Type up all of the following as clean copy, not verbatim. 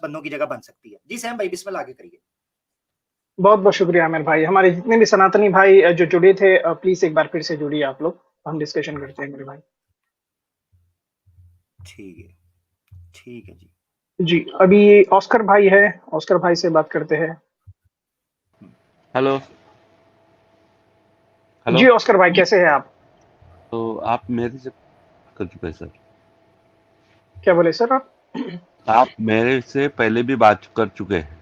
बंदों की जगह बन सकती है। जी सैम भाई बिस्मिल्लाह आगे करिए। बहुत बहुत शुक्रिया आमिर भाई। हमारे जितने भी सनातनी भाई जो जुड़े थे, प्लीज एक बार फिर से जुड़िए आप लोग, हम डिस्कशन करते हैं मेरे भाई। ठीक है, ठीक है जी। जी, अभी ऑस्कर भाई है, ऑस्कर भाई से बात करते हैं। हेलो। हेलो। जी ऑस्कर भाई, कैसे हैं आप? तो आप मेरे से कर चुके हैं सर। क्या बोले सर आप? आप मेरे से पहले भी बात कर चुके हैं।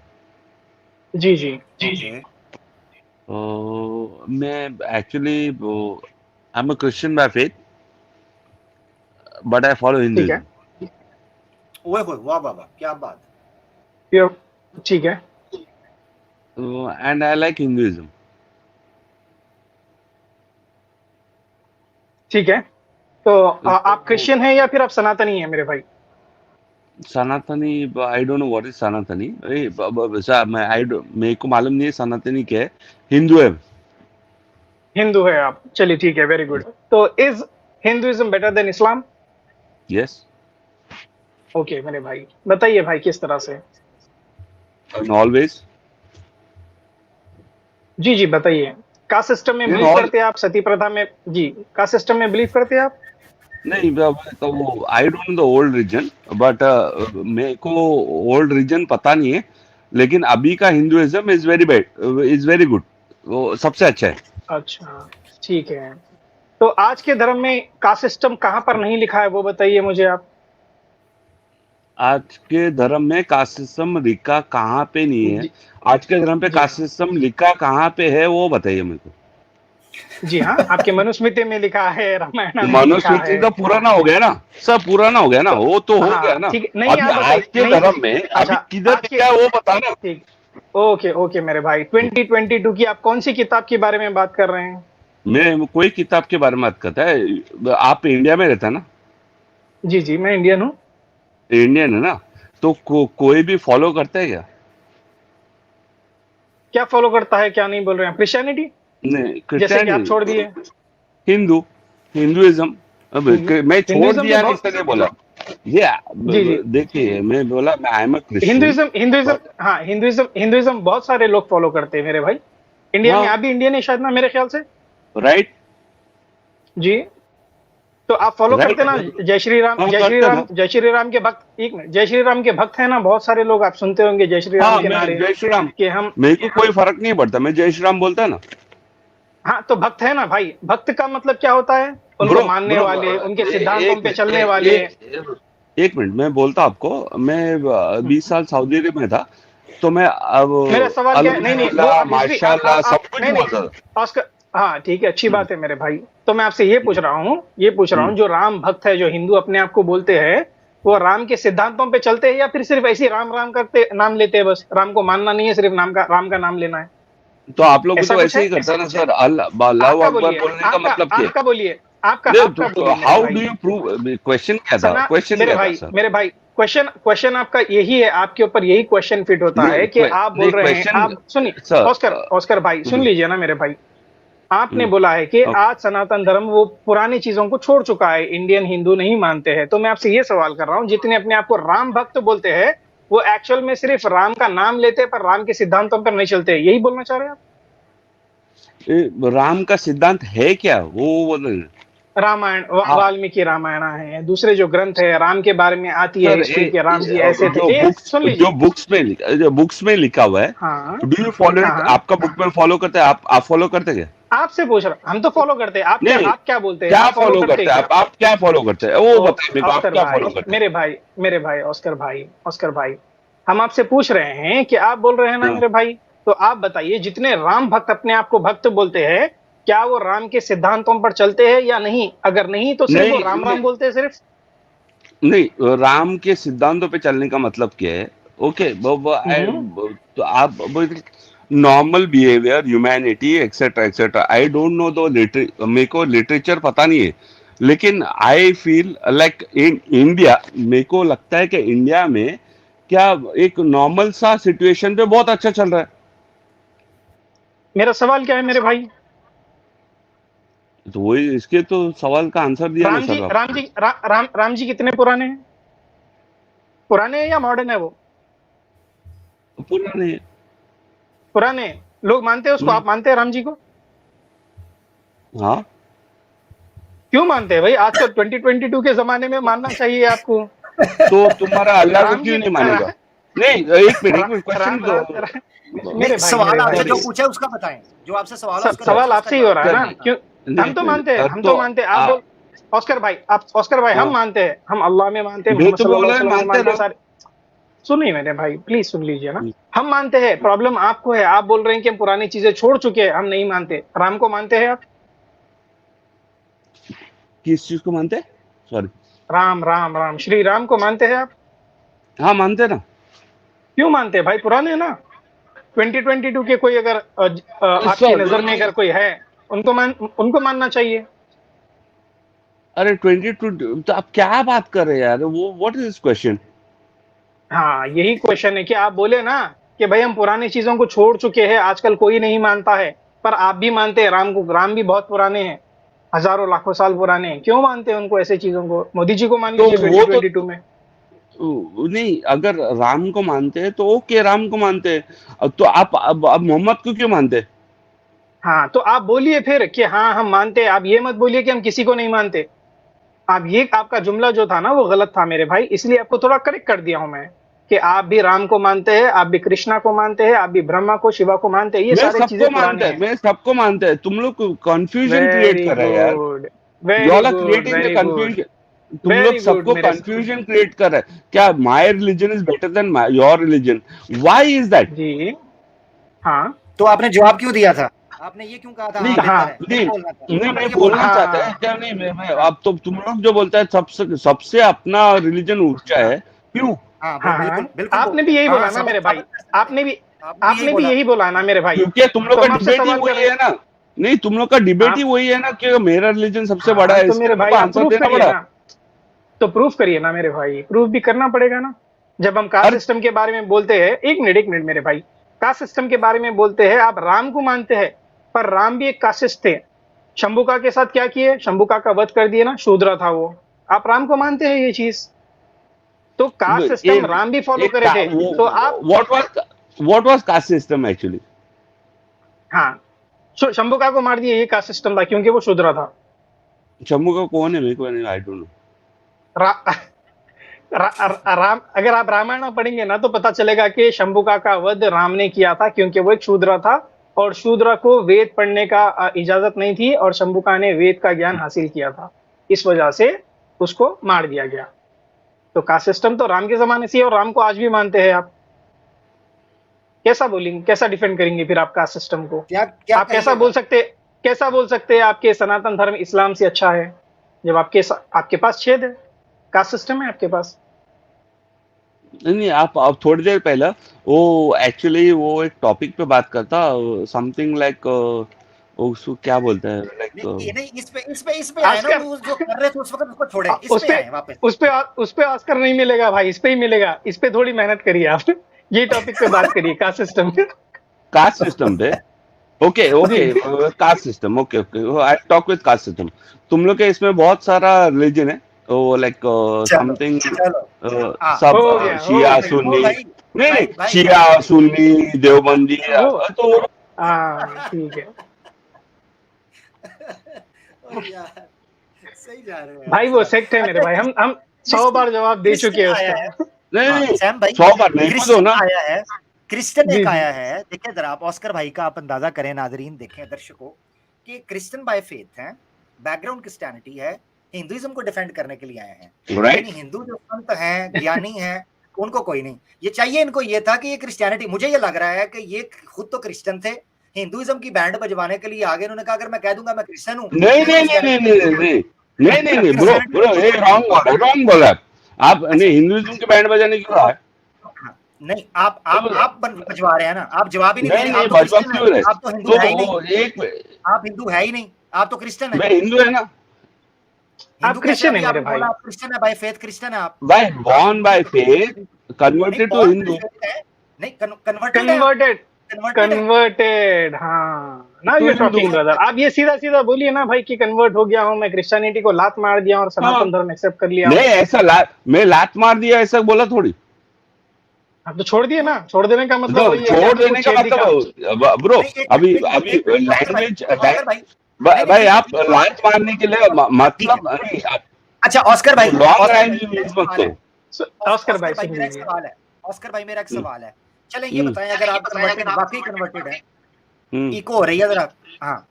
जी जी। ओके। तो मैं actually I am a Christian by faith, but I follow ठीक है। हिंदुइज्म। ओए होए, वाह वाह वाह, क्या बात। प्योर। ठीक है। And I like Hinduism. ठीक है। तो आप तो क्रिश्चियन हैं या फिर आप सनातनी हैं मेरे भाई? सनातनी, आई डोंट नो व्हाट इज सनातनी। मैं मेरे को मालूम नहीं है सनातनी क्या है। हिंदू है। हिंदू है आप, चलिए ठीक है, वेरी गुड। तो is Hinduism better than Islam? Yes. Okay मेरे भाई, बताइए भाई किस तरह से। In always. जी जी बताइए। कास्ट सिस्टम में इन बिलीव ऑल। करते हैं आप? सती प्रथा में? जी, कास्ट सिस्टम में बिलीव करते हैं आप? नहीं, तो वो I don't know the old reason, but मेरे को ओल्ड रीजन पता नहीं है। लेकिन अभी का Hinduism is very bed, is very good. वो सबसे अच्छा है। अच्छा, ठीक है। तो आज के धर्म में कास्ट सिस्टम कहाँ पर नहीं लिखा है वो बताइए मुझे आप। आज के धर्म में कास्ट सिस्टम लिखा कहाँ पे नहीं है? जी आज के धर्म पे जी कास्ट हाँ। सिस्टम लिखा कहाँ पे है वो बताइए मेरे को। जी हाँ, आपके मनुस्मृति में लिखा है, रामायण में लिखा मनुस्मृति है। तो पुराना हो गया ना। सब पुराना हो गया ना, तो वो तो हो गया हाँ ना। ठीक है, नहीं अभी आप आज बताइए, के नहीं। धर्म में अभी अच्छा, किधर आज के, लिखा है वो बताना। ठीक, ओके ओके मेरे भाई, 2022 की आप कौन सी किताब के बारे में बात कर रहे हैं? मैं कोई किताब के बारे में बात करता है। आप इंडिया में रहता है ना? जी जी, मैं इंडियन हूँ। इंडियन है ना? तो कोई भी फॉलो करता है क्या? क्या फॉलो करता है, क्या नहीं बोल रहे हैं? क्रिश्चियनिटी? नहीं, जैसे कि क्रिश्चियन आप छोड़ दिए। हिंदू, हिंदुइज्म। अब हिंदू, मैं छोड़ हिंदुइज्म भी दिया नहीं बहुत। इसलिए बोला। ये जी जी। देखिए, मैं बोला मैं I am a Christian. Hinduism Hinduism हाँ, हिंदुइज्म बहुत सारे लोग फॉलो करते हैं मेरे भाई। इंडिया में हाँ, आप भी इंडियन है शायद ना, मेरे ख्याल से। राइट। जी। तो आप फॉलो करते राइट। ना? जय श्री राम, हाँ, जय श्री करते राम, ना। जय श्री राम के भक्त, एक मिनट, जय श्री राम के भक्त है ना बहुत सारे लोग, आप सुनते होंगे जय श्री राम हाँ, के मैं नारे जय श्री राम। कि हम। मेरे को कोई फर्क नहीं पड़ता, मैं जय श्री राम बोलता ना। हाँ तो भक्त है ना भाई, भक्त का मतलब क्या होता है? उनको ब्रो मानने ब्रो, वाले, उनके सिद्धांतों एक पे मिनट, चलने वाले। एक मिनट मैं बोलता आपको। मैं 20 साल सऊदी अरब में था। तो मैं अब मेरा सवाल क्या है, नहीं नहीं वो अल्हम्दुलिल्लाह आप हिस्ट्री, माशाल्लाह आप सब कुछ नहीं नहीं, बोलता था। ऑस्कर, हाँ ठीक है, अच्छी हम्म, बात है मेरे भाई। तो मैं आपसे ये पूछ हम्म, रहा हूँ, ये पूछ रहा हूँ, हम्म। जो राम भक्त है, जो हिंदू अपने आप को बोलते हैं, वो राम के सिद्धांतों पे चलते हैं या फिर सिर्फ ऐसे ही राम राम करते, नाम लेते हैं, बस राम को मानना नहीं है, सिर्फ नाम का, राम का नाम लेना है? तो आप लोग भी ऐसा तो कुछ वैसे है? ही करते हैं ना सर। अल्लाह अल्लाह आपका अकबर बोलिए, बोलने का आपका मतलब क्या है? आपका बोलिए, आपका नहीं, आपका तो बोलिए मेरे हाउ डू भाई। You prove? क्वेश्चन क्या था? सना क्वेश्चन मेरे क्या था भाई, सर? मेरे भाई, क्वेश्चन क्वेश्चन आपका यही है, आपके ऊपर यही क्वेश्चन फिट होता है कि आप नहीं, बोल रहे हैं, क्वेश्चन आप सुनिए, सर। ऑस्कर, ऑस्कर भाई सुन लीजिए ना मेरे भाई। आपने हम्म, बोला है कि ओके। आज सनातन धर्म वो पुरानी चीजों को छोड़ चुका है, इंडियन हिंदू नहीं मानते हैं। तो मैं आपसे ये सवाल कर रहा हूँ, जितने अपने आप को राम भक्त बोलते हैं, वो एक्चुअल में सिर्फ राम का नाम लेते हैं, पर राम के सिद्धांतों पर नहीं चलते, यही बोलना चाह रहे हैं आप? राम का सिद्धांत है क्या वो बोल रहे हैं? रामायण, हाँ वाल्मीकि रामायण है, दूसरे जो ग्रंथ है राम के बारे में आती है सर, हिस्ट्री के, राम जी ऐसे थे, जो सुन जो लीजिए। बुक्स में लिखा हुआ है। हाँ डू यू फॉलो हाँ इट? हाँ। आपका बुक में फॉलो करते हैं? आप फॉलो करते हैं क्या? आपसे पूछ रहा, हम तो फॉलो करते हैं, नहीं, आप क्या बोलते हैं, क्या आप फॉलो फॉलो करते करते हैं हैं क्या? आप क्या फॉलो करते हैं वो ओ, बताइए मेरे को। आप ऑस्कर क्या भाई, फॉलो करते हैं? मेरे भाई ऑस्कर भाई, ऑस्कर भाई, हम आपसे पूछ रहे हैं कि आप बोल रहे हैं ना हाँ, मेरे भाई, तो आप बताइए, जितने राम भक्त अपने आप को भक्त बोलते हैं, क्या वो राम के सिद्धांतों पर चलते हैं या नहीं? अगर नहीं तो सिर्फ वो नहीं, राम नहीं, राम बोलते हैं सिर्फ। नहीं, राम के सिद्धांतों पे चलने का मतलब क्या है? ओके, हम्म। तो आप normal behaviour, humanity, etcetera etcetera. I don't no दो मेरे को लिटरेचर पता नहीं है। लेकिन I feel like in India, मेरे को लगता है कि इंडिया में क्या एक नॉर्मल सा सिचुएशन पे बहुत अच्छा चल रहा है। मेरा सवाल क्या है मेरे भाई? तो वही, इसके तो सवाल का आंसर दिया ना राम जी, सर राम आपको। जी, राम जी कितने पुराने हैं? पुराने हैं या मॉडर्न है वो? पुराने हैं। पुराने लोग मानते हैं उसको, आप मानते हैं राम जी को? हाँ, क्यों मानते हैं भाई? आजकल 2022 के जमाने में मानना चाहिए आपको। तो तुम्हारा अल्लाह को राम क्यों जी नहीं मानेगा? नहीं, एक मिनट क्वेश्चन राम राम नहीं, मेरे भाई सवाल मेरे आपसे भाई जो पूछा है उसका बताएं, जो आपसे सवाल है उसका सवाल उसका आपसे ही हो रहा है ना। जवाब। क्यों? हम तो मानते हैं, हम तो मानते हैं। आप बोल ऑस्कर भाई, आप ऑस्कर भाई, हम मानते हैं, हम अल्लाह में मानते हैं, मैं मोहम्मद तो सल्लल्लाहु बोला अलैहि है वसल्लम में मानते मानते हैं रहो। सारे। सुनिए मेरे भाई, प्लीज सुन लीजिए ना। हम मानते हैं, प्रॉब्लम आपको है। आप बोल रहे हैं कि हम पुरानी चीजें छोड़ चुके हैं, हम नहीं मानते। राम को मानते हैं आप? किस चीज को मानते हैं? सॉरी। राम राम राम श्री राम को मानते हैं आप? हाँ, मानते हैं ना। क्यों मानते हैं भाई? पुराने हैं ना। 2022 के कोई अगर आपकी नजर में अगर कोई है, उनको मानना चाहिए। अरे 22, तो आप क्या बात कर रहे हैं यार? वो व्हाट इज दिस क्वेश्चन? हाँ, यही क्वेश्चन है कि आप बोले ना कि भाई हम पुरानी चीजों को छोड़ चुके हैं, आजकल कोई नहीं मानता है, पर आप भी मानते हैं राम को। राम भी बहुत पुराने हैं, हजारों लाखों साल पुराने हैं। क्यों मानते हैं उनको, ऐसे चीजों को? मोदी जी को मान तो लीजिए वो तो 2022 में। नहीं, अगर राम को मानते हैं तो ओके, राम को मानते हैं। तो आप अब मोहम्मद को क्यों मानते हैं? हाँ, तो आप बोलिए फिर कि हाँ हम मानते हैं। आप ये मत बोलिए कि हम किसी को नहीं मानते। आप ये, आपका जुमला जो था ना वो गलत था मेरे भाई, इसलिए आपको थोड़ा करेक्ट कर दिया हूं मैं कि आप भी राम को मानते हैं, आप भी कृष्णा को मानते हैं, आप भी ब्रह्मा को, शिवा को मानते हैं। ये मैं सारी सबको चीजें पुरानी मानता है, हैं। मैं सबको मानता है। तुम लोग कंफ्यूजन क्रिएट वेरी कर रहे हैं यार। Good, you very all are good, creating the very good, confusion. तुम लोग वेरी गुड सबको मेरे। कंफ्यूजन क्रिएट कर रहे हैं। क्या my religion is better than your religion? Why is that? जी हाँ, तो आपने जवाब क्यों दिया था? आपने ये क्यों कहा था? नहीं, हाँ बेहतर हाँ, है, नहीं, नहीं बोलना था। नहीं, आपने मैं ये बोलना बोला। चाहता है हाँ, क्या? नहीं, मैं अब तो तुम लोग जो बोलता है सबसे सबसे अपना रिलीजन ऊंचा हाँ है, क्यों? हाँ, हाँ, बिल्कुल हाँ, बिल्कुल आपने बोलते भी हैं। यही हाँ, बोला ना साबित मेरे भाई। साबित कर सकते हैं। आपने भी आपने भी यही आपने भी बोला। यही बोला ना मेरे भाई। क्योंकि तुम लोग तो का हम आपसे डिबेट ही सवाल कर वही रहे है ना। नहीं, तुम लोग का डिबेट ही हैं। वही है ना कि मेरा रिलीजन सबसे बड़ा हाँ, है, तो इसलिए मेरे मेरे भाई को आप आंसर प्रूफ देना करिए पड़ा। ना। तो प्रूफ करिए ना मेरे भाई, प्रूफ भी करना पड़ेगा ना। जब हम कास्ट अरे सिस्टम के बारे में बोलते हैं, एक मिनट मेरे भाई, कास्ट सिस्टम के बारे में बोलते हैं, आप राम को मानते हैं, पर राम भी एक कास्टिस्ट थे। शंभुका के साथ क्या किए? शंभुका का वध कर दिए ना, शूद्र था वो। आप राम को मानते हैं ये चीज। तो कास्ट सिस्टम राम भी फॉलो करे थे, तो आप। What was caste system actually? हाँ, शंभुका को मार दिए, ये कास्ट सिस्टम था, क्योंकि वो शूद्र था। जम्मू का कौन है? मेरे को नहीं, आई डोंट नो। रा, राम, अगर आप रामायण पढ़ेंगे ना तो पता चलेगा कि शंभुका का वध राम ने किया था, क्योंकि वो एक शूद्र था और शूद्र को वेद पढ़ने का इजाजत नहीं थी, और शंभुका ने वेद का ज्ञान हासिल किया था, इस वजह से उसको मार दिया गया। तो कास्ट सिस्टम तो राम के जमाने से ही, और राम को आज भी मानते हैं आप। कैसा बोलेंगे, कैसा डिफेंड करेंगे फिर आप कास्ट सिस्टम को? क्या क्या आप कैसा बोल सकते हैं आपके सनातन धर्म इस्लाम से अच्छा है, जब आपके पास छेद है, कास्ट सिस्टम है आपके पास। नहीं, आप थोड़ी देर पहले वो एक्चुअली वो एक टॉपिक पे बात करता, समथिंग लाइक उसको क्या बोलते हैं, नहीं, लाइक इस पे आए ना, ऑस्कर, वो जो कर रहे थे उस वक्त उसको छोड़े, इस उस पे पे आए वापस। उस पे ऑस्कर नहीं मिलेगा भाई, इस पे ही मिलेगा। इस पे थोड़ी मेहनत करिए आप। ये टॉपिक पे बात करिए, कास्ट सिस्टम पे। कास्ट सिस्टम पे। Okay okay, caste system, okay okay, I talk with caste system. तुम लोग के इसमें बहुत सारा रिलीजन है, वो लाइक समथिंग सब हो गया, शिया हो गया। सुन्नी, नहीं भाई, नहीं, भाई, शिया सुन्नी देवबंदी, तो हाँ ठीक है यार, सही जा रहे हैं भाई, वो सेक्ट है मेरे भाई। हम 100 बार जवाब दे चुके हैं उसका। नहीं, सैम भाई, 100 बार नहीं को दो ना। आया है, क्रिश्चियन जी एक जी, आया है। देखिए जरा आप ऑस्कर भाई का आप अंदाजा करें, नाजरीन देखें, दर्शकों, कि क्रिश्चियन बाय फेथ हैं, बैकग्राउंड क्रिश्चियनिटी है, हिंदुइज्म को डिफेंड करने के लिए आए हैं। राइट। यानी हिंदू जो संत हैं, ज्ञानी हैं, उनको कोई नहीं ये चाहिए। इनको ये था कि ये क्रिश्चियनिटी, मुझे ये लग रहा है कि ये खुद तो क्रिश्चियन थे, हिंदुइज्म की बैंड बजवाने के लिए आगे इन्होंने कहा अगर मैं कह दूंगा मैं क्रिश्चियन हूँ, नहीं नहीं नहीं नहीं नहीं नहीं नहीं नहीं नहीं, ब्रो ब्रो, ये रॉन्ग बोला आप। नहीं, हिंदुइज्म के बैंड बजाने क्यों रहा है? नहीं, आप बजवा रहे हैं ना, आप जवाब ही नहीं दे नहीं रहे। नहीं, आप तो बजवा क्रिश्चियन क्यों हैं, रहे? आप तो हिंदू है ही तो नहीं, एक, आप हिंदू है ही नहीं, आप तो क्रिश्चियन है। मैं हिंदू है ना। आप क्रिश्चियन है मेरे भाई। आप क्रिश्चियन है, बाय फेथ क्रिश्चियन है आप। By born by faith, converted to Hindu. नहीं, कन्वर्टेड कन्वर्टेड, हाँ, नाउ यू टॉकिंग ब्रदर। आप ये सीधा सीधा बोलिए ना भाई कि कन्वर्ट हो गया हूँ मैं, क्रिश्चियनिटी को लात मार दिया और सनातन धर्म एक्सेप्ट कर लिया। नहीं, ऐसा मैं लात मार दिया ऐसा बोला थोड़ी। आप तो छोड़ दिए ना, छोड़ देने का मतलब तो वही है कि छोड़ आपने देने कुछ का छेद दिखा। मतलब ब्रो, नहीं, एक अभी एक अभी एक मिनट ऑस्कर भाई, लैंग्वेज ऑस्कर भाई, नहीं भाई नहीं आप ठीक है लात मारने के लिए ठीक है। मतलब नहीं, अच्छा ऑस्कर भाई, लॉन्ग ऑस्कर भाई रेंज मेरा एक यूज मत सवाल है, करो। ऑस्कर भाई ऑस्कर भाई मेरा एक सुनिए। सवाल है, ऑस्कर भाई मेरा एक हम्म, सवाल है। चलें ये हम्म, बताएं, अगर आप कन्वर्टेड, वाकई कन्वर्टेड है, हम्म। इको हो रही है जरा, हाँ,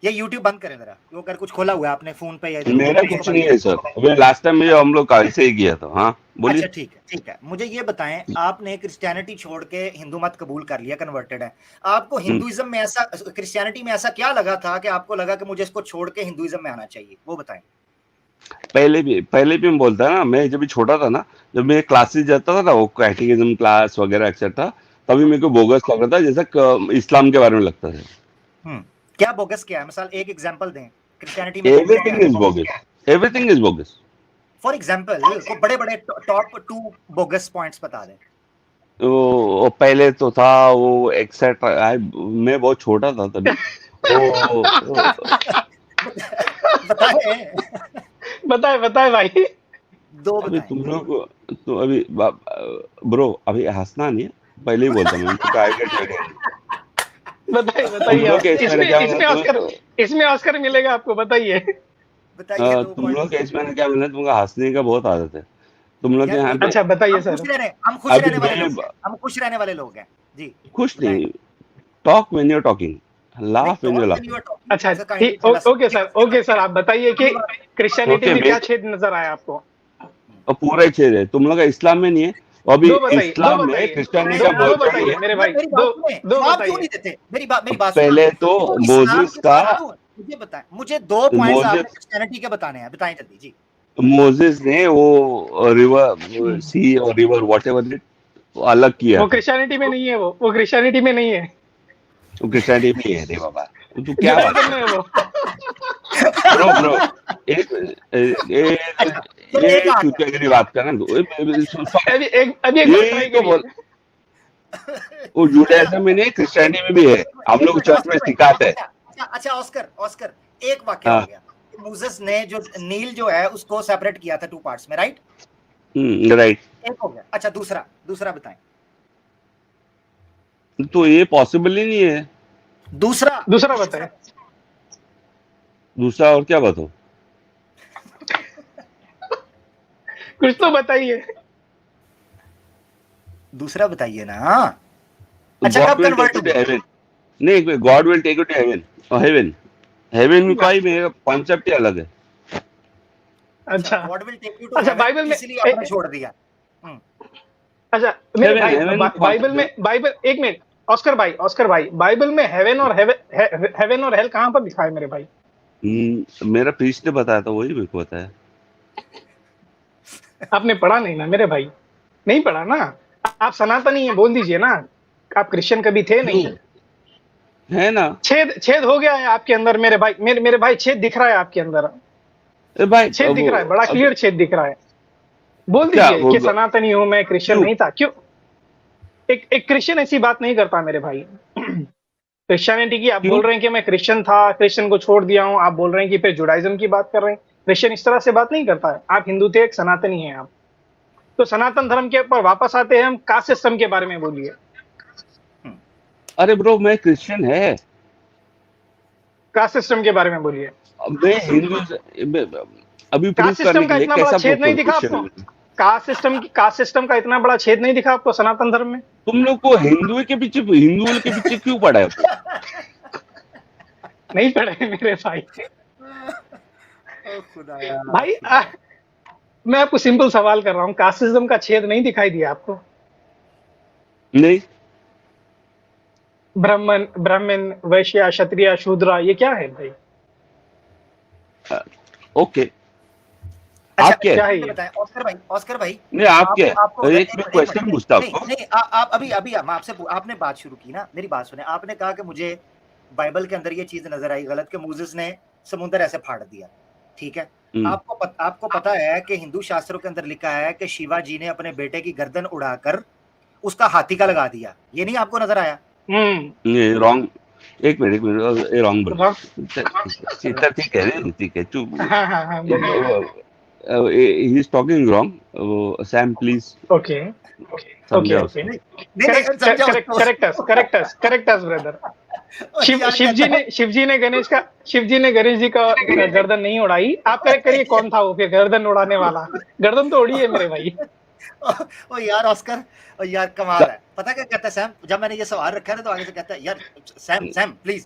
ये यूट्यूब बंद करें जरा, वो अगर कुछ खोला हुआ है आपने फोन पे या इधर उधर मेरा उसको कुछ बंद नहीं है सर, अभी लास्ट टाइम में हम लोग ऐसे ही किया था। हाँ बोलिए। अच्छा ठीक है ठीक है, मुझे ये बताएं, आपने क्रिश्चियनिटी छोड़ के हिंदू मत कबूल कर लिया, कन्वर्टेड है, आपको हिंदुइज्म में ऐसा, क्रिश्चियनिटी में ऐसा क्या लगा था कि आपको लगा कि मुझे इसको छोड़ के हिंदुइज्म में आना चाहिए, वो बताएं। पहले भी मैं बोलता ना, मैं जब भी छोटा था ना, जब मैं क्लासेस जाता था ना, वो कैटेकिज्म क्लास वगैरह एक्सेट्रा, तभी मेरे को बोगस लग रहा था, जैसा इस्लाम के बारे में लगता था। क्या बोगस क्या है, मिसाल एक एग्जांपल दें, क्रिश्चियनिटी में बोगस क्या एवरीथिंग है? Is bogus, everything is bogus. For example को बड़े बड़े टॉप 2 बोगस पॉइंट्स बता दें। वो पहले तो था वो एक्सेट्रा, मैं बहुत छोटा था तभी। वो बताएं, बताए बताए भाई। दो अभी बताएं। तुम लोग तो अभी ब्रो अभी हंसना नहीं है, पहले ही बोलता मैं, क्योंकि आई गेट रेडी। बताइए तुम बताइए लोग आप। के इसमें इसमें क्या इसमें ऑस्कर, इसमें ऑस्कर मिलेगा आपको, बताइए। बताइए 2 तुम लोग पॉइंट। के इसमें क्या मिला, तुमको हंसने का बहुत आदत है तुम लोग के यार यहाँ पे। अच्छा बताइए हम खुश सर। रह रहे हैं, हम खुश अभी रहने वाले मैं लोग हैं, हम खुश रहने वाले लोग हैं जी। खुश बताएं। नहीं, talk when you are talking, नहीं laugh when you talk when laugh. You are talking, अच्छा सो काइंडली ठीक, टेल अस। ओके सर, आप बताइए कि क्रिश्चियनिटी ओके में क्या वेट, छेद नजर आया आपको। और पूरा ही छेद है, तुम लोग का इस्लाम में नहीं है, और अभी दो इस्लाम में बताइए, क्रिश्चियनिटी का दो मर्ज नहीं बताइए है। मेरे भाई, मेरी दो बात सुने, दो जवाब क्यों बताइए। नहीं देते, मेरी बात सुने। पहले तो तो इस्लाम मोजिस के का, साथ क्यों, मुझे बताएं, मुझे 2 पॉइंट्स आपने मोजिस क्रिश्चियनिटी के बताने हैं, बताएं जल्दी जी। मोजिस ने वो रिवर सी और रिवर वॉट एवर इट अलग किया वो था। क्रिश्चियनिटी में नहीं है, वो क्रिश्चियनिटी में नहीं है, तो क्रिश्चियनिटी में ही है रे बाबा, तू क्या बात जुडाइज्म कर। में है वो। ब्रो एक अच्छा चलो एक ये आ गया। चुतियागिरी बात करना तू, अभी एक बार यही ट्राई तो करिए। बोल, वो जुडाइज्म में नहीं क्रिश्चियनिटी में भी है, हम लोग चर्च में सिखाते हैं। अच्छा ऑस्कर, ऑस्कर एक वाक्य हो हाँ, गया, मूसेस ने जो नील जो है उसको सेपरेट किया था 2 पार्ट्स में, राइट? राइट। एक हो गया। अच्छा दूसरा, दूसरा बताएं। तो ये पॉसिबल ही नहीं है। दूसरा दूसरा बताए। दूसरा और क्या बताओ। कुछ तो बताइए। दूसरा बताइए ना। अच्छा गॉड कब will take convert you to हुए? हेवन, नहीं God will take you to heaven, heaven, heaven का ही मेरा कॉन्सेप्ट ही अलग है। अच्छा God will take you to अच्छा, हेवन, बाइबल में इसलिए आपने छोड़ दिया। अच्छा मेरे हेवन भाई, हेवन बाइबल में, बाइबल, एक मिनट, ऑस्कर भाई बाइबल में हेवन और हेल कहाँ पर लिखा है मेरे भाई? मेरा प्रीस्ट ने बताया था, वही मेरे को बताया। आपने पढ़ा नहीं ना मेरे भाई, नहीं पढ़ा ना। आप सनातनी हैं, बोल दीजिए ना, आप क्रिश्चियन कभी थे नहीं। है ना। छेद हो गया है आपके अंदर मेरे भाई, मेरे भाई छेद दिख रहा है आपके अंदर, भाई छेद दिख रहा है, बड़ा क्लियर छेद दिख रहा है। बोल क्या दीजिए कि सनातनी हूं मैं, क्रिश्चियन क्यों? नहीं था, क्यों? एक क्रिश्चियन ऐसी बात नहीं करता मेरे भाई। क्रिश्चियनिटी की आप क्यों? बोल रहे हैं कि मैं क्रिश्चियन था, क्रिश्चियन को छोड़ दिया हूं, आप बोल रहे हैं कि फिर जुडाइज्म की बात कर रहे हैं। क्रिश्चियन इस तरह से बात नहीं करता है। आप हिंदू थे, एक सनातनी है आप। तो सनातन धर्म के ऊपर वापस आते हैं हम, कास्ट सिस्टम के बारे में बोलिए। अरे ब्रो मैं क्रिश्चियन है, कास्ट सिस्टम के बारे में बोलिए। मैं हिंदू, अभी प्रूव कास्ट करने सिस्टम के का लिए इतना बड़ा कैसा छेद प्रूव नहीं करूं दिखा आपको? क्रिश्चियन। कास्ट सिस्टम का इतना बड़ा छेद नहीं दिखा आपको सनातन धर्म में? तुम लोग को हिंदुओं के पीछे क्यों पड़ा है? नहीं पड़े मेरे भाई। भाई मैं आपको सिंपल सवाल कर रहा हूँ, कास्टिज्म का छेद नहीं दिखाई दिया आपको? नहीं। ब्राह्मण, वैश्य, क्षत्रिय, शूद्र, ये क्या है भाई? ओके अच्छा, आप क्या क्या है? है ये? बताएं ऑस्कर भाई नहीं आप क्या है? आपको एक मैं क्वेश्चन पूछता नहीं आपको। नहीं आप अभी मैं आपसे, आपने बात शुरू की ना, मेरी बात सुने। आपने कहा कि मुझे बाइबल के अंदर ये चीज नजर आई गलत कि मूसेस ने समुद्र ऐसे फाड़ दिया, ठीक है? आपको पता है कि हिंदू शास्त्रों के अंदर लिखा है कि शिवाजी ने अपने बेटे की गर्दन उड़ाकर उसका हाथी का लगा दिया, ये नहीं आपको नजर आया? ये रॉन्ग, एक मिनट ये रॉन्ग बोल, ठीक है चुप। He is talking wrong, Sam please. Okay समझा ओके उसको। नहीं नहीं समझा उसको। Corrects brother. ओ यार शिव जी ने गणेश जी का गर्दन नहीं उड़ाई। आप करेक्ट करिए, कौन था वो फिर गर्दन उड़ाने वाला? गर्दन तो उड़ी है मेरे भाई। ओ यार ऑस्कर, ओ यार कमाल है। पता क्या कहता है सैम, जब मैंने ये सवाल रखा ना तो आगे से कहता है यार सैम प्लीज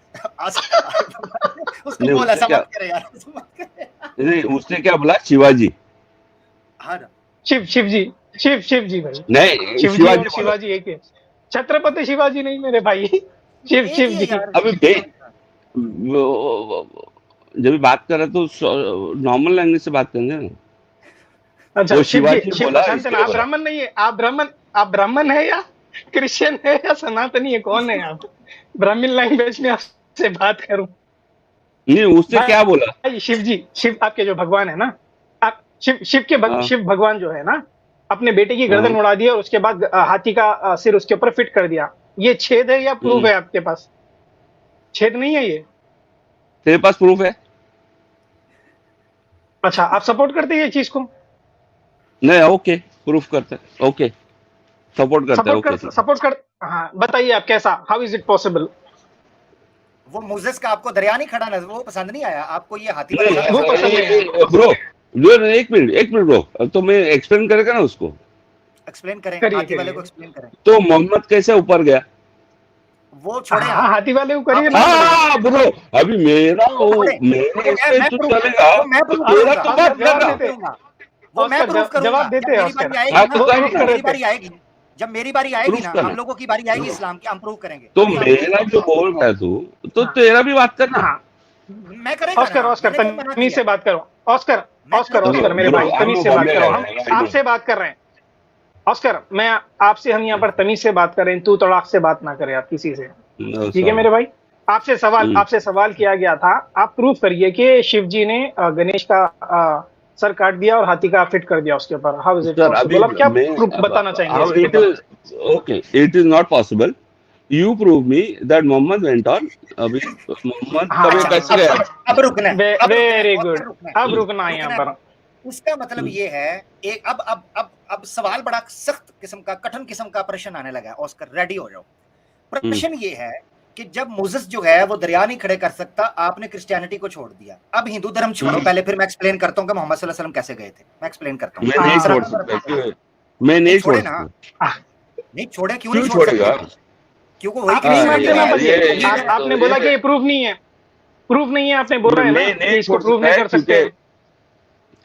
उसको नहीं बोल उसने ऐसा क्या, मत करे यार, ऐसा मत करे। नहीं उसने क्या बोला? शिवाजी? हाँ ना, शिव जी भाई। नहीं शिव जी शिवाजी और बोला। शिवाजी एक है। छत्रपति शिवाजी नहीं मेरे भाई, शिव एक ही है जी। यार। अभी जब भी बात कर रहे तो नॉर्मल लैंग्वेज से बात करेंगे ना। अच्छा वो शिव जी, शिवाजी शिव बोला शांत है ना? इसलिए आप बोला। ब्राह्मण नहीं है? आप ब्राह्मण है या क्रिश्चियन है या सनातनी है? कौन है आप? ब्राह्मण लैंग्वेज में आपसे बात करूं नहीं उसने क्या बोला? भाई? शिव आपके जो भगवान है ना, आप हाँ शिव भगवान जो है ना, अपने बेटे की हाँ। गर्दन उड़ा दी और उसके बाद हाथी का सिर उसके ऊपर फिट कर दिया। ये छेद है या प्रूफ है आपके पास? छेद नहीं है ये? तेरे पास प्रूफ है? अच्छा, आप सपोर्ट करते हैं ये चीज को? नहीं ओके, प्रूफ करते हैं, ओके सपोर्ट करते हैं, ओके ठीक है। सपोर्ट कर। हाँ बताइए आप, कैसा? How is it possible? वो मोजेस का आपको दरिया नहीं खड़ा नजर, वो पसंद नहीं आया आपको, ये हाथी वाली बात वो पसंद नहीं है। ब्रो एक मिनट ब्रो, तो मैं एक्सप्लेन करेगा ना उसको। एक्सप्लेन करें, करिए हाथी वाले को करिए। एक्सप्लेन करें। तो मोहम्मद कैसे ऊपर गया? वो छोड़े हाँ आप, हाथी वाले को करिए ना। हाँ ब्रो, अभी मेरे इस पे तू चलेगा, वो मैं प्रूव तेरा करूंगा, तो ऑस्कर मत जवाब करना। देते। वो मैं ऑस्कर प्रूव करूंगा। जवाब देते हैं जब मेरी ऑस्कर। बारी आएगी हाँ ना, तो कर जब ना, मेरी बारी आएगी, जब मेरी बारी आएगी प्रूफ ना, करना। हम लोगों की बारी आएगी इस्लाम की, हम प्रूव करेंगे। तो अभी आप मेरा जो बोल रहा है तू, तो हाँ तेरा भी बात करना। हाँ। मैं करेगा ऑस्कर ना, ऑस्कर मैंने क्यों मना तमीज किया? से बात करो। ऑस्कर मैं ऑस्कर करूंगा। ऑस्कर मेरे ब्रो भाई, आई एम तमीज अ से बात बॉम्बे करो। गाय, हम आई नो। आपसे बात कर रहे हैं ऑस्कर, मैं आपसे, हम यहाँ पर तमीज से बात कर रहे हैं, तू तड़ाक से बात ना करे आप किसी से, ठीक है मेरे भाई? आपसे सवाल किया गया था, आप प्रूफ करिए कि शिव जी ने गणेश का सर काट दिया और हाथी का फिट कर दिया उसके ऊपर। हाउ इज इट सर अभी पॉसिबल? आप क्या मैं प्रूफ बताना चाहेंगे how इसके it ऊपर? is okay, it is not possible. You prove me that Mohammed went on. अभी मोहम्मद हाँ कभी हाँ, कैसे गया? अब रुकना है, अब रुकना है, वेरी और गुड। रुकना है, अब रुकना है यहाँ रुकना है। पर। उसका मतलब ये है, एक अब सवाल बड़ा सख्त किस्म का, कठिन किस्म का प्रश्न आने लगा है। ऑस्कर रेडी हो जाओ। प्रश्न ये है कि जब मोसेस जो है वो दरिया नहीं खड़े कर सकता, आपने क्रिश्चियनिटी को छोड़ दिया। अब हिंदू धर्म छोड़ो, पहले फिर मैं एक्सप्लेन करता हूँ कि मोहम्मद सल्लल्लाहु अलैहि वसल्लम कैसे गए थे। मैं एक्सप्लेन करता हूँ। मैं नहीं छोड़ सकता, मैं नहीं छोड़ ना, सकता। नहीं छोड़े, क्यों क्यों नहीं छोड़ छोड़ेगा? सकते? क्योंकि वही आप नहीं मानते ना, ये आपने बोला कि ये प्रूफ नहीं है, प्रूफ नहीं है, आपने बोला है ना कि इसको प्रूफ नहीं कर सकते।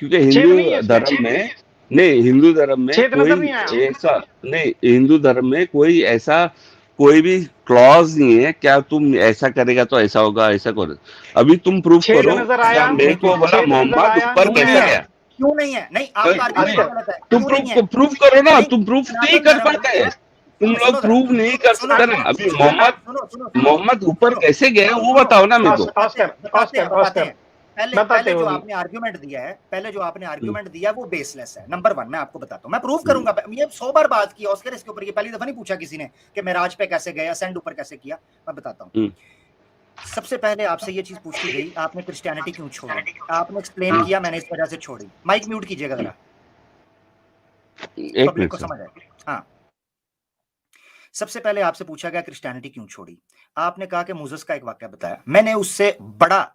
क्योंकि छेद नहीं है हिंदू इसमें। धर्म में नहीं, हिंदू धर्म में छेद नजर कोई नहीं आया। ऐसा नहीं, हिंदू धर्म में कोई ऐसा कोई भी क्लॉज नहीं है क्या तुम ऐसा करेगा तो ऐसा होगा, ऐसा करो। अभी तुम प्रूफ छेद करो। नजर आया, मेरे को बोला छेद नजर मोहम्मद आया, ऊपर क्यों कैसे नहीं है? गया? क्यों नहीं है? नहीं, आपका आर्गुमेंट गलत है। तुम क्यों नहीं है? प्रूफ करो ना, नहीं, तुम प्रूफ सनातन नहीं कर धर्म- पाते। तुम सुनो लोग जरा, प्रूफ नहीं कर सुनो, सकते ना। अभी सुनो, मोहम्मद ऊपर कैसे गया वो बताओ ना मेरे को। ऑस्कर पहले जो आपने आर्गुमेंट दिया है, वो बेसलेस है। नंबर 1 मैं आपको बताता हूँ, मैं प्रूव करूंगा। ये 100 बार बात की ऑस्कर इसके ऊपर, ये पहली दफा नहीं पूछा किसी ने कि मेराज पे कैसे गया, असेंड ऊपर कैसे किया। मैं बताता हूँ। सबसे पहले आपसे ये चीज पूछी गई, आपने क्रिश्चियनिटी क्यों छोड़ी? आपने एक्सप्लेन किया, मैंने इस वजह से छोड़ी। माइक म्यूट कीजिएगा जरा, एक पब्लिक को मिनट समझ आए। हाँ, सबसे पहले आपसे पूछा गया क्रिश्चियनिटी क्यों छोड़ी। आपने कहा कि मोसेस का एक वाक्य बताया। मैंने उससे बड़ा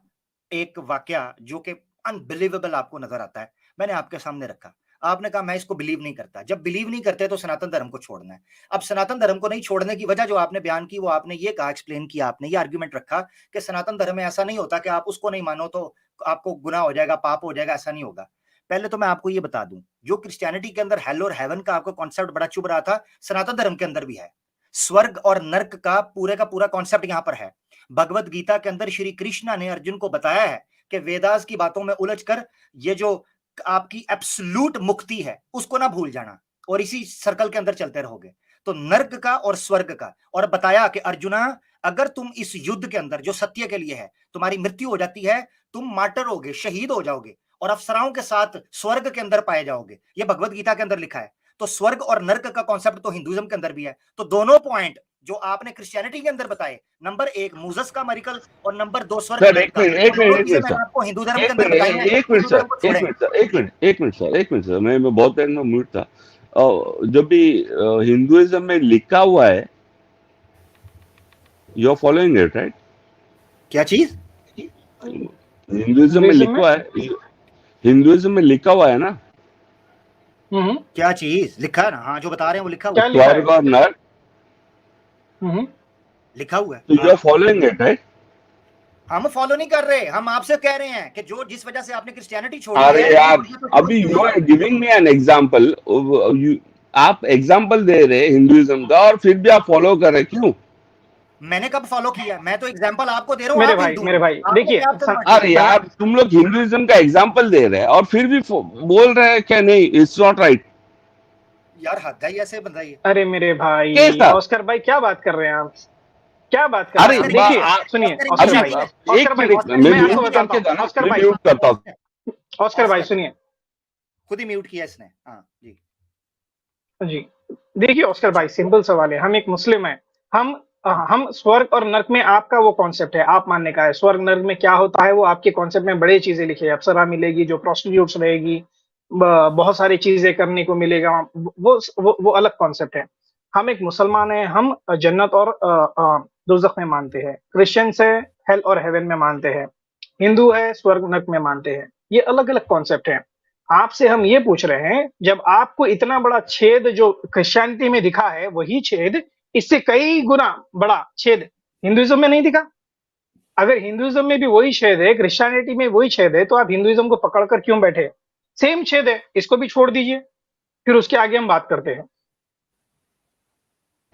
एक वाक्य जो कि अनबिलीवेबल आपको नजर आता है, मैंने आपके सामने रखा। आपने कहा मैं इसको बिलीव नहीं करता। जब बिलीव नहीं करते तो सनातन धर्म को छोड़ना है। अब सनातन धर्म को नहीं छोड़ने की वजह जो आपने बयान की, वो आपने ये कहा, एक्सप्लेन किया, आपने ये आर्गुमेंट रखा कि सनातन धर्म में ऐसा नहीं होता कि आप उसको नहीं मानो तो आपको गुनाह हो जाएगा, पाप हो जाएगा। ऐसा नहीं होगा। पहले तो मैं आपको ये बता दूं, जो क्रिश्चियनिटी के अंदर हेल और हेवन का आपको कॉन्सेप्ट बड़ा चुभ रहा था, सनातन धर्म के अंदर भी है। स्वर्ग और नर्क का पूरा कॉन्सेप्ट यहां पर है। भगवत गीता के अंदर श्री कृष्ण ने अर्जुन को बताया है कि वेदास की बातों में उलझकर ये जो आपकी एब्सोल्यूट मुक्ति है उसको ना भूल जाना, और इसी सर्कल के अंदर चलते रहोगे। तो नर्क का और स्वर्ग का, और बताया कि अर्जुना अगर तुम इस युद्ध के अंदर जो सत्य के लिए है तुम्हारी मृत्यु हो जाती है, तुम मार्टर होगे, शहीद हो जाओगे और अफसराओं के साथ स्वर्ग के अंदर पाए जाओगे। ये भगवत गीता के अंदर लिखा है। तो स्वर्ग और नर्क का कॉन्सेप्ट तो हिंदुइज्म के अंदर भी है। तो दोनों पॉइंट जो आपने क्रिश्चियनिटी के अंदर बताए, नंबर 1 मोसेस का मिरेकल और नंबर 2 स्वर्ग सर नर्क का, मैंने आपको हिंदू धर्म के अंदर बताई है। एक मिनट सर, मैं बहुत टाइम में म्यूट था। जब भी हिंदुइज्म में लिखा हुआ है, you are following it right? क्या चीज? हिंदुइज्म में हिंदुइज्म में लिखा है, हिंदुइज्म में लिखा हुआ है ना, क्या चीज लिखा है ना? हाँ, जो बता रहे हैं वो लिखा हुआ क्या है, लिखा है? स्वर्ग और नरक, लिखा हुआ है। तो you are following it right? हम फॉलो नहीं कर रहे, हम आपसे कह रहे हैं कि जो जिस वजह से आपने क्रिश्चियनिटी छोड़ी अरे है, यार, वो तो अभी छोड़ यू दी are giving me an example, आप एग्जांपल दे रहे हैं हिंदुइज्म का और फिर भी आप फॉलो कर रहे हैं, क्यों? मैंने कब फॉलो किया? मैं तो एग्जांपल आपको दे रहा हूँ, मेरे आप भाई, हिंदू मेरे हो, भाई आपने देखिए, क्या कन्वर्ट अरे किया? यार, तुम लोग हिंदुइज्म का एग्जांपल दे रहे हैं और फिर भी बोल रहे हैं क्या नहीं, इट्स नॉट राइट। यार हद है, ऐसे बताइए। अरे मेरे भाई कैसा? ऑस्कर भाई, क्या बात कर रहे हैं आप? क्या बात कर रहे अरे हैं आप? ऑस्कर देखिए, सुनिए ऑस्कर ऑस्कर इंग्लिश अभी भाई, आती है, ऑस्कर एक भाई, मिनट, ऑस्कर मैं मैं इंग्लिश आपको म्यूट आती है। बताता करके हूँ, था ना, ऑस्कर मैं भाई, म्यूट करता हूँ। ऑस्कर भाई ऑस्कर सुनिए खुद ही म्यूट किया इसने। हाँ जी। जी। देखिए ऑस्कर अच्छा, भाई, सिंपल सवाल है, हम एक मुस्लिम हैं, हम स्वर्ग और नरक में आपका वो कॉन्सेप्ट है, आप मानने का है स्वर्ग नरक में क्या होता है, वो आपके कॉन्सेप्ट में बड़ी चीजें लिखी है, अप्सरा मिलेगी जो प्रोस्टिट्यूट्स रहेगी, बहुत सारी चीजें करने को मिलेगा, वो अलग कॉन्सेप्ट है। हम एक मुसलमान हैं, हम जन्नत और दोजख में मानते हैं, क्रिश्चियंस है हेल और हेवन में मानते हैं, हिंदू है स्वर्ग नरक में मानते हैं, ये अलग अलग कॉन्सेप्ट है। आपसे हम ये पूछ रहे हैं, जब आपको इतना बड़ा छेद जो क्रिश्चियनिटी में दिखा है, वही छेद इससे कई गुना बड़ा छेद हिंदुइज्म में नहीं दिखा। अगर हिंदुइज्म में भी वही छेद है, क्रिश्चियनिटी में वही छेद है, तो आप हिंदुइज्म को पकड़कर क्यों बैठे? सेम छेद है, इसको भी छोड़ दीजिए, फिर उसके आगे हम बात करते हैं।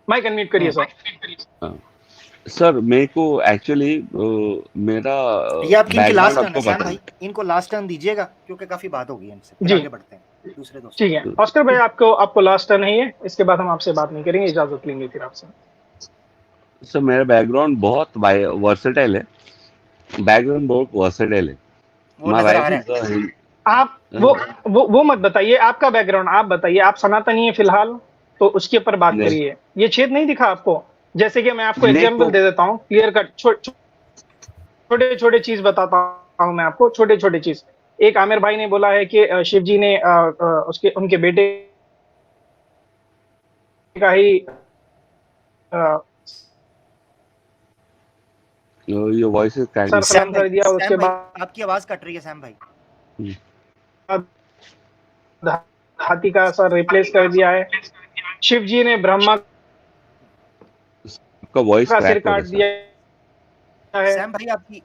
माइक अनम्यूट करिए सर। सर मेरे को एक्चुअली मेरा ये आपकी इनकी बैकग्राउंड लास्ट टर्न है आपको सैम पता भाई, इनको लास्ट टर्न दीजिएगा क्योंकि काफी बात हो गई है इनसे, फिर जी आगे बढ़ते हैं दूसरे दोस्तों। ठीक है ऑस्कर भाई, आपको आपको लास्ट टर्न है ये, इसके बाद हम आपसे बात नहीं करेंगे, इजाजत लेंगे फिर आपसे। सर मेरा बैकग्राउंड बहुत वर्सेटाइल है, बैकग्राउंड बहुत वर्सेटाइल है। वो माय नजर आ वाइफ रहा इज है। आप वो मत बताइए, आपका बैकग्राउंड आप बताइए, आप सनातनी है फिलहाल, तो उसके ऊपर बात नहीं, करिए। ये छेद नहीं दिखा आपको? जैसे कि मैं आपको मेरे एग्जांपल को दे देता हूँ, क्लियर कट, छोटे छोटे चीज बताता हूँ मैं आपको, छोटे छोटे चीज। एक आमिर भाई ने बोला है कि शिव जी ने उसके उनके बेटे का ही your voice is sir cracking. खत्म कर दिया, उसके सैम भाई बाद आपकी आवाज कट रही है सैम भाई। हाथी का सर रिप्लेस कर दिया है। शिव जी ने ब्रह्मा आपका वॉइस का सिर क्रैक हो रहा काट है दिया है। सैम भाई आपकी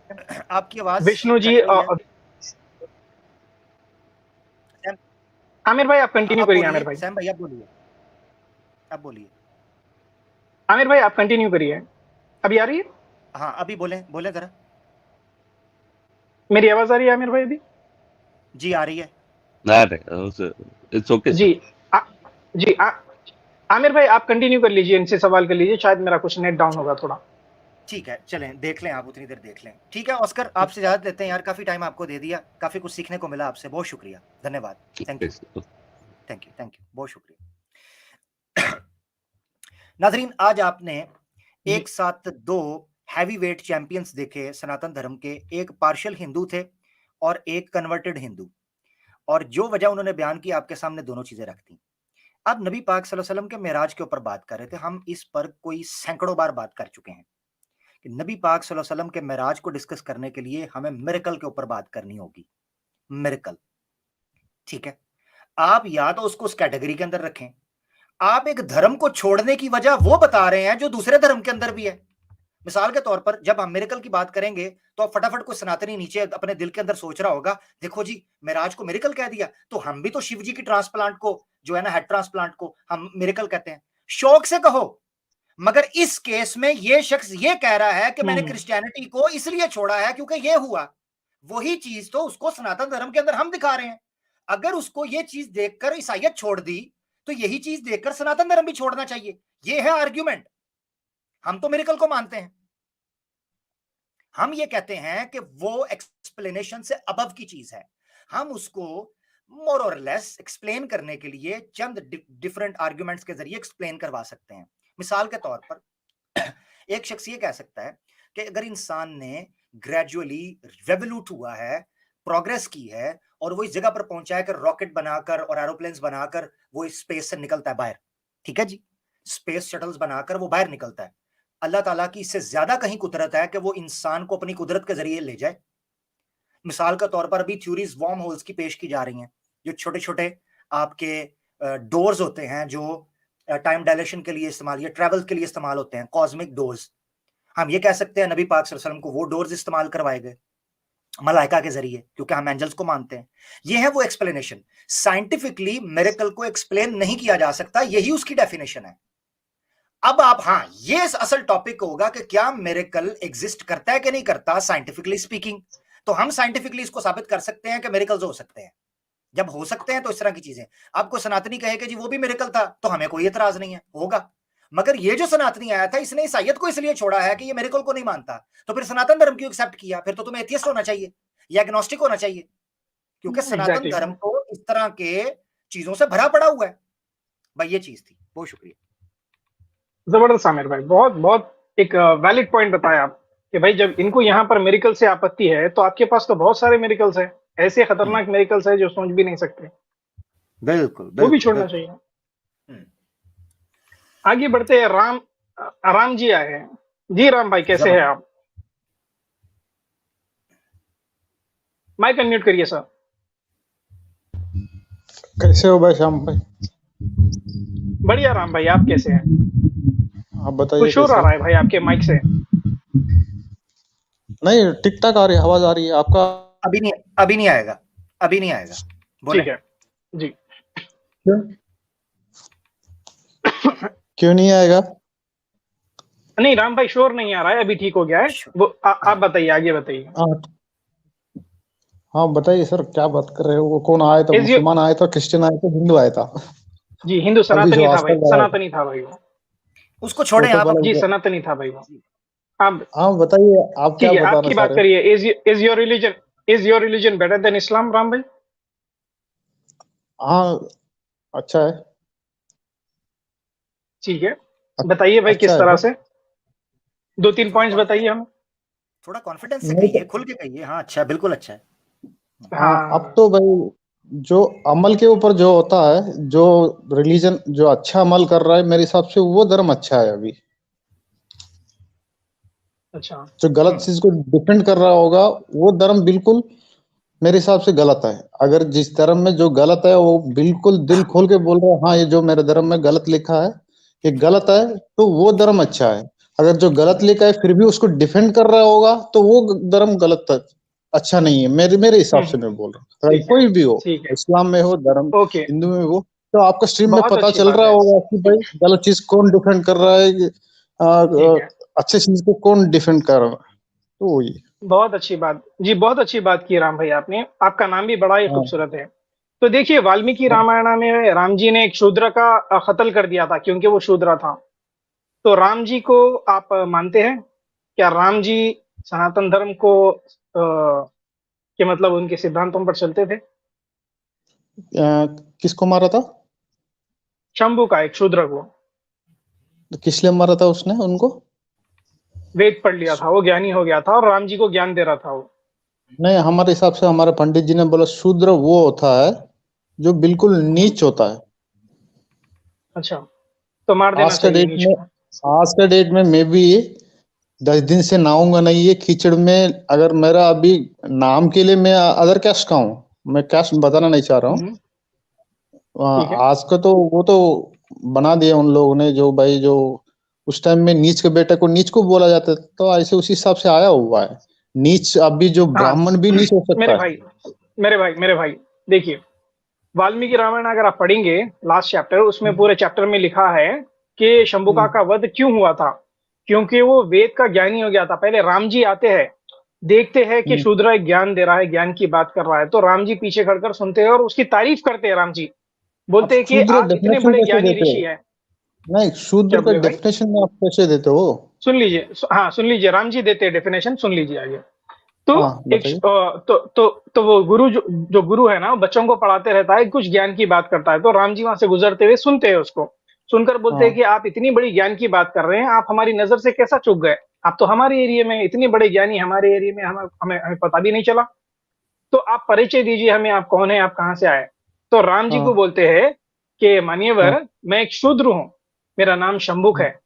आपकी आवाज विष्णु जी कट रही है। सैम आमिर भाई आप कंटिन्यू आप करिए, बोलिए, आमिर भाई, सैम भाई आप बोलिए, आप बोलिए। आमिर भाई आप कंटिन्यू करिए। अभी आ रही है हाँ अभी बोले बोले जरा। मेरी आवाज? आ रही है आमिर भाई अभी? जी आ रही है। It's okay sir. जी आ, जी आमिर भाई आप कंटिन्यू कर लीजिए, इनसे सवाल कर लीजिए, शायद मेरा कुछ नेट डाउन होगा थोड़ा। ठीक है चलें, देख लें आप, उतनी देर देख लें। ठीक है ऑस्कर, आपसे इजाजत लेते हैं यार, काफी टाइम आपको दे दिया, काफी कुछ सीखने को मिला आपसे, बहुत शुक्रिया, धन्यवाद, thank you thank you thank you, बहुत शुक्रिया। नाजरीन, आज आपने एक साथ दो हैवी वेट चैंपियंस देखे सनातन धर्म के, एक पार्शियल हिंदू थे और एक कन्वर्टेड हिंदू, और जो वजह उन्होंने बयान की आपके सामने दोनों चीजें रख दी। अब नबी पाक सल्लल्लाहु अलैहि वसल्लम के मेराज के ऊपर बात कर रहे थे हम, इस पर कोई सैकड़ों बार बात कर चुके हैं कि नबी पाक सल्लल्लाहु अलैहि वसल्लम के मेराज को डिस्कस करने के लिए हमें मिरेकल के ऊपर बात करनी होगी। मिरेकल, ठीक है, आप या तो उसको उस कैटेगरी के अंदर रखें, आप एक धर्म को छोड़ने की वजह वो बता रहे हैं जो दूसरे धर्म के अंदर भी है। मिसाल के तौर पर जब हम मिरेकल की बात करेंगे तो अब फटाफट कोई सनातनी नीचे अपने दिल के अंदर सोच रहा होगा, देखो जी मेराज को मिरेकल कह दिया, तो हम भी तो शिव जी की ट्रांसप्लांट को, जो है ना हेड ट्रांसप्लांट को, हम मिरेकल कहते हैं। शौक से कहो, मगर इस केस में ये शख्स ये कह रहा है कि मैंने क्रिश्चियनिटी को इसलिए छोड़ा है क्योंकि ये हुआ। वही चीज तो उसको सनातन धर्म के अंदर हम दिखा रहे हैं। अगर उसको ये चीज देखकर ईसाइयत छोड़ दी, तो यही चीज देखकर सनातन धर्म भी छोड़ना चाहिए। ये है आर्ग्यूमेंट। हम तो मिरेकल को मानते हैं, हम ये कहते हैं कि वो एक्सप्लेनेशन से अबव की चीज है, हम उसको मोर और लेस एक्सप्लेन करने के लिए चंद डिफरेंट आर्ग्यूमेंट्स के जरिए एक्सप्लेन करवा सकते हैं। मिसाल के तौर पर एक शख्स ये कह सकता है कि अगर इंसान ने ग्रेजुअली रेवोल्यूट हुआ है, प्रोग्रेस की है, और वो इस जगह पर पहुंचा है कि रॉकेट बनाकर और एरोप्लेन्स बनाकर वो स्पेस से निकलता है बाहर, ठीक है जी, स्पेस शटल्स बनाकर वो बाहर निकलता है। अल्लाह ताला की इससे ज्यादा कहीं कुदरत है कि वो इंसान को अपनी कुदरत के जरिए ले जाए। मिसाल का तौर पर अभी थ्योरीज वॉर्म होल्स की पेश की जा रही हैं, जो छोटे छोटे आपके डोर्स होते हैं जो टाइम डायलेशन के लिए इस्तेमाल या ट्रैवल के लिए इस्तेमाल होते हैं, कॉस्मिक डोर्स। हम ये कह सकते हैं नबी पाक सल्लल्लाहु अलैहि वसल्लम को वो डोर्स इस्तेमाल करवाए गए मलाइका के जरिए, क्योंकि हम एंजल्स को मानते हैं। ये है वो एक्सप्लेनेशन। साइंटिफिकली मिरेकल को एक्सप्लेन नहीं किया जा सकता, यही उसकी डेफिनेशन है। अब आप, हाँ, ये असल टॉपिक होगा कि क्या मिरेकल एग्जिस्ट करता है कि नहीं करता साइंटिफिकली स्पीकिंग। तो हम साइंटिफिकली इसको साबित कर सकते हैं कि मिरेकल्स हो सकते हैं। जब हो सकते हैं तो इस तरह की चीजें, आपको सनातनी कहे कि जी वो भी मिरेकल था, तो हमें कोई एतराज नहीं है, होगा। मगर ये जो सनातनी आया था, इसने ईसाइयत को इसलिए छोड़ा है कि ये मिरेकल को नहीं मानता, तो फिर सनातन धर्म क्यों एक्सेप्ट किया? फिर तो तुम्हें एथियस्ट होना चाहिए या एग्नोस्टिक होना चाहिए, क्योंकि सनातन धर्म तो इस तरह के चीजों से भरा पड़ा हुआ है। भाई ये चीज थी। बहुत शुक्रिया। जबरदस्त आमिर भाई, बहुत बहुत एक वैलिड पॉइंट बताया आप कि भाई जब इनको यहाँ पर मेरिकल से आपत्ति है तो आपके पास तो बहुत सारे मेरिकल्स है, ऐसे खतरनाक मेरिकल्स है जो सोच भी नहीं सकते। बिल्कुल, वो भी छोड़ना चाहिए। आगे बढ़ते हैं। राम जी आए हैं। जी राम भाई, कैसे हैं आप? माइक अनम्यूट करिए सर। कैसे हो भाई श्याम भाई? बढ़िया राम भाई, आप कैसे हैं? आप बताइए। कुछ शोर आ रहा है भाई आपके माइक से। नहीं, ठीक ठाक आ रही है, आवाज आ रही है आपका। अभी नहीं आएगा, अभी नहीं आएगा। ठीक है जी। क्यों नहीं आएगा? नहीं राम भाई, शोर नहीं आ रहा है, अभी ठीक हो गया है वो। आप बताइए, आगे बताइए। हाँ बताइए सर, क्या बात कर रहे हो? वो कौन आया था? मुसलमान आया था, क्रिश्चियन आया था, हिंदू आया था? जी हिंदू सनातनी था भाई, सनातनी था भाई वो। उसको छोड़े आप। जी सनातनी था भाई वो। आप हाँ बताइए, आप क्या बताना आपकी बात करिए। Is your religion better than Islam Ram भाई? हाँ अच्छा है। ठीक है, बताइए भाई किस तरह से। 2-3 पॉइंट्स बताइए हमें। थोड़ा कॉन्फिडेंस से कहिए, खुल के कहिए। हाँ अच्छा है, बिल्कुल अच्छा है। हाँ अब तो भाई जो अमल के ऊपर जो होता है, जो रिलीजन जो अच्छा अमल कर रहा है, मेरे हिसाब से वो धर्म अच्छा है अभी। अच्छा, जो गलत चीज को डिफेंड कर रहा होगा वो धर्म बिल्कुल मेरे हिसाब से गलत है। अगर जिस धर्म में जो गलत है वो बिल्कुल दिल खोल के बोल रहा है, हाँ ये जो मेरे धर्म में गलत लिखा है ये गलत है, तो वो धर्म अच्छा है। अगर जो गलत लिखा है फिर भी उसको डिफेंड कर रहा होगा तो वो धर्म गलत है, अच्छा नहीं है। मेरे हिसाब से मैं बोल रहा हूँ। अगर कोई भी हो, इस्लाम में हो धर्म, हिंदू में हो, तो आपका स्ट्रीम में पता चल रहा होगा कि भाई गलत चीज कौन डिफेंड कर रहा है, अच्छे चीज को कौन डिफेंड कर रहा है। तो वही। बहुत अच्छी बात जी, बहुत अच्छी बात की राम भाई आपने। आपका नाम भी बड़ा ही खूबसूरत है। तो देखिए, वाल्मीकि रामायण में राम जी ने एक शूद्र का कत्ल कर दिया था क्योंकि वो शूद्र था। तो राम जी को आप मानते हैं? क्या राम जी सनातन धर्म को के मतलब उनके सिद्धांतों पर चलते थे? किसको मारा था? शंभू का, एक शूद्र को। तो किस लिए मारा था उसने उनको? वेद पढ़ लिया था, वो ज्ञानी हो गया था और राम जी को ज्ञान दे रहा था वो। नहीं, हमारे हिसाब से हमारे पंडित जी ने बोला शूद्र वो होता है जो बिल्कुल नीच होता है। अच्छा, तो मार देना चाहिए नीच को। आज के डेट में मैं भी 10 दिन से नहाऊंगा नहीं ये कीचड़ में। अगर मेरा अभी नाम के लिए मैं अदर कैस्ट का हूँ, मैं कैस्ट बताना नहीं चाह रहा हूँ। आज का तो वो तो बना दिया उन लोगों ने, जो भाई जो उस टाइम में नीच के बेटे को नीच को बोला जाता है, तो ऐसे उसी हिसाब से आया हुआ है नीच। अभी जो ब्राह्मण भी नीच हो सकता है। मेरे भाई देखिए, वाल्मीकि रामायण अगर आप पढ़ेंगे लास्ट चैप्टर, उसमें पूरे चैप्टर में लिखा है कि शंभुका का वध क्यों हुआ था। क्योंकि वो वेद का ज्ञानी हो गया था। पहले राम जी आते हैं, देखते हैं कि शूद्र एक ज्ञान दे रहा है, ज्ञान की बात कर रहा है, तो राम जी पीछे खड़कर सुनते हैं और उसकी तारीफ करते हैं। राम जी बोलते हैं कि आप इतने बड़े ज्ञानी ऋषि हैं। नहीं, शूद्र का डेफिनेशन में आप कैसे देते हो? सुन लीजिए, हाँ सुन लीजिए, राम जी देते हैं डेफिनेशन, सुन लीजिए आगे। तो वो गुरु जो गुरु है ना, बच्चों को पढ़ाते रहता है, कुछ ज्ञान की बात करता है, तो राम जी वहां से गुजरते हुए सुनते हैं उसको। सुनकर बोलते हैं कि आप इतनी बड़ी ज्ञान की बात कर रहे हैं, आप हमारी नजर से कैसा चूक गए? आप तो हमारे एरिया में इतने बड़े ज्ञानी, हमारे एरिया में हमें पता भी नहीं चला। तो आप परिचय दीजिए हमें, आप कौन है, आप कहाँ से आए। तो राम जी हाँ। को बोलते हैं कि मान्यवर, हाँ। मैं एक शूद्र हूँ, मेरा नाम शंभुक है।